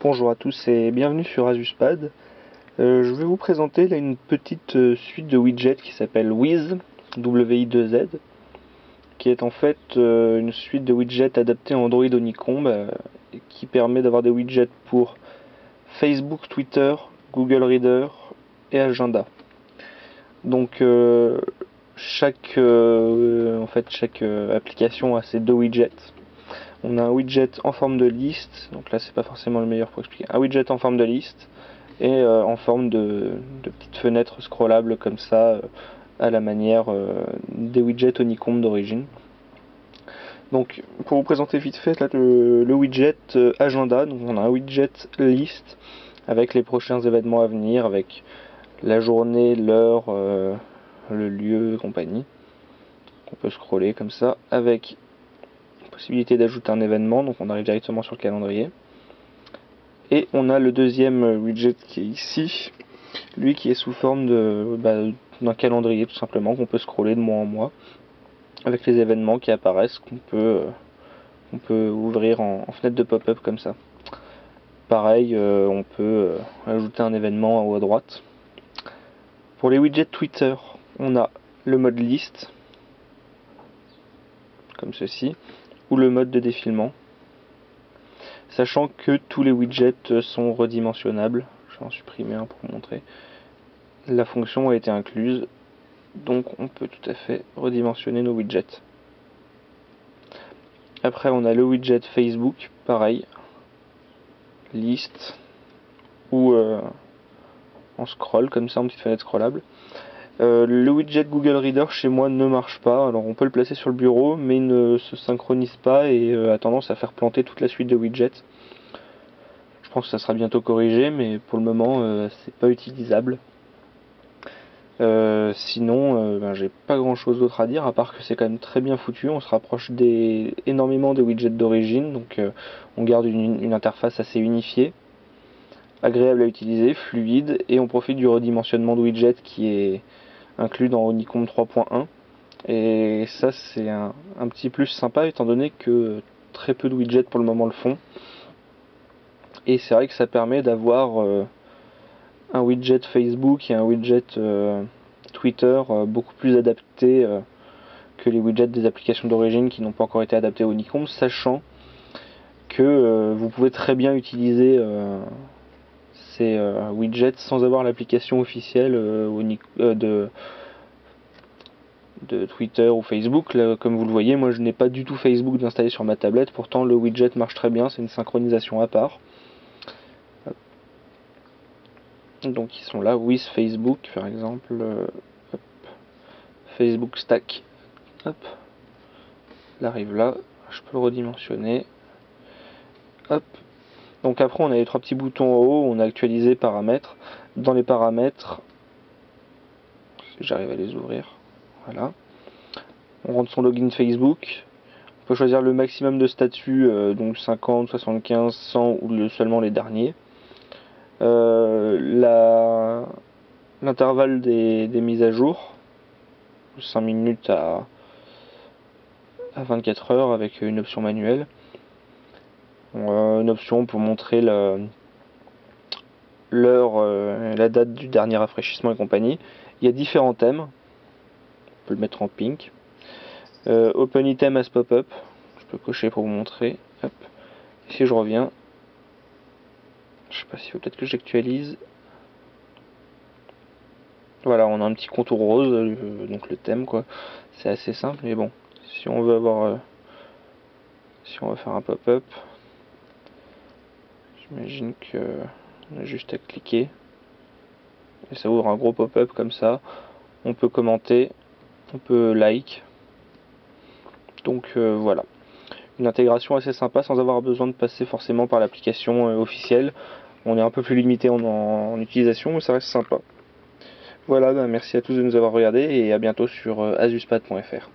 Bonjour à tous et bienvenue sur Azuspad. Je vais vous présenter là une petite suite de widgets qui s'appelle Wiz, W-I-2-Z, qui est en fait une suite de widgets adaptés à Android Honeycomb qui permet d'avoir des widgets pour Facebook, Twitter, Google Reader et Agenda. Donc chaque application a ses deux widgets. On a un widget en forme de liste, donc là c'est pas forcément le meilleur pour expliquer. Un widget en forme de liste et en forme de petites fenêtres scrollables comme ça, à la manière des widgets Honeycomb d'origine. Donc pour vous présenter vite fait là, le widget agenda, donc on a un widget liste avec les prochains événements à venir, avec la journée, l'heure, le lieu, compagnie. On peut scroller comme ça avec possibilité d'ajouter un événement, donc on arrive directement sur le calendrier. Et on a le deuxième widget qui est ici, lui qui est sous forme d'un calendrier tout simplement, qu'on peut scroller de mois en mois, avec les événements qui apparaissent, qu'on peut ouvrir en fenêtre de pop-up comme ça. Pareil, on peut ajouter un événement en haut à droite. Pour les widgets Twitter, on a le mode liste, comme ceci, ou le mode de défilement, sachant que tous les widgets sont redimensionnables. Je vais en supprimer un pour vous montrer. La fonction a été incluse, donc on peut tout à fait redimensionner nos widgets. Après on a le widget Facebook, pareil, liste, ou en scroll comme ça, en petite fenêtre scrollable. Le widget Google Reader chez moi ne marche pas, alors on peut le placer sur le bureau mais il ne se synchronise pas et a tendance à faire planter toute la suite de widgets. Je pense que ça sera bientôt corrigé, mais pour le moment c'est pas utilisable. Sinon j'ai pas grand chose d'autre à dire à part que c'est quand même très bien foutu. On se rapproche énormément des widgets d'origine, donc on garde une interface assez unifiée, agréable à utiliser, fluide, et on profite du redimensionnement de widgets qui est inclus dans Honeycomb 3.1. Et ça c'est un petit plus sympa étant donné que très peu de widgets pour le moment le font. Et c'est vrai que ça permet d'avoir un widget Facebook et un widget Twitter beaucoup plus adaptés que les widgets des applications d'origine qui n'ont pas encore été adaptés au Honeycomb, sachant que vous pouvez très bien utiliser ces widgets sans avoir l'application officielle de Twitter ou Facebook. Là, comme vous le voyez, moi je n'ai pas du tout Facebook installé sur ma tablette, pourtant le widget marche très bien, c'est une synchronisation à part. Donc ils sont là, with Facebook par exemple, hop, Facebook Stack, hop, il arrive là, je peux le redimensionner, hop. Donc après on a les trois petits boutons en haut, on a actualisé paramètres. Dans les paramètres, si j'arrive à les ouvrir, voilà. On rentre son login Facebook, on peut choisir le maximum de statuts, donc 50, 75, 100 ou seulement les derniers. L'intervalle des mises à jour, 5 minutes à 24 heures avec une option manuelle. Une option pour montrer l'heure, la date du dernier rafraîchissement et compagnie. Il y a différents thèmes, on peut le mettre en pink. Open item as pop-up, je peux cocher pour vous montrer. Hop. Si je reviens, je sais pas s'il faut peut-être que j'actualise. Voilà, on a un petit contour rose, donc le thème quoi. C'est assez simple, mais bon, si on veut avoir, si on veut faire un pop-up, j'imagine que on a juste à cliquer et ça ouvre un gros pop-up comme ça. On peut commenter, on peut like. Donc voilà, une intégration assez sympa sans avoir besoin de passer forcément par l'application officielle. On est un peu plus limité en utilisation, mais ça reste sympa. Voilà, merci à tous de nous avoir regardés et à bientôt sur azuspad.fr.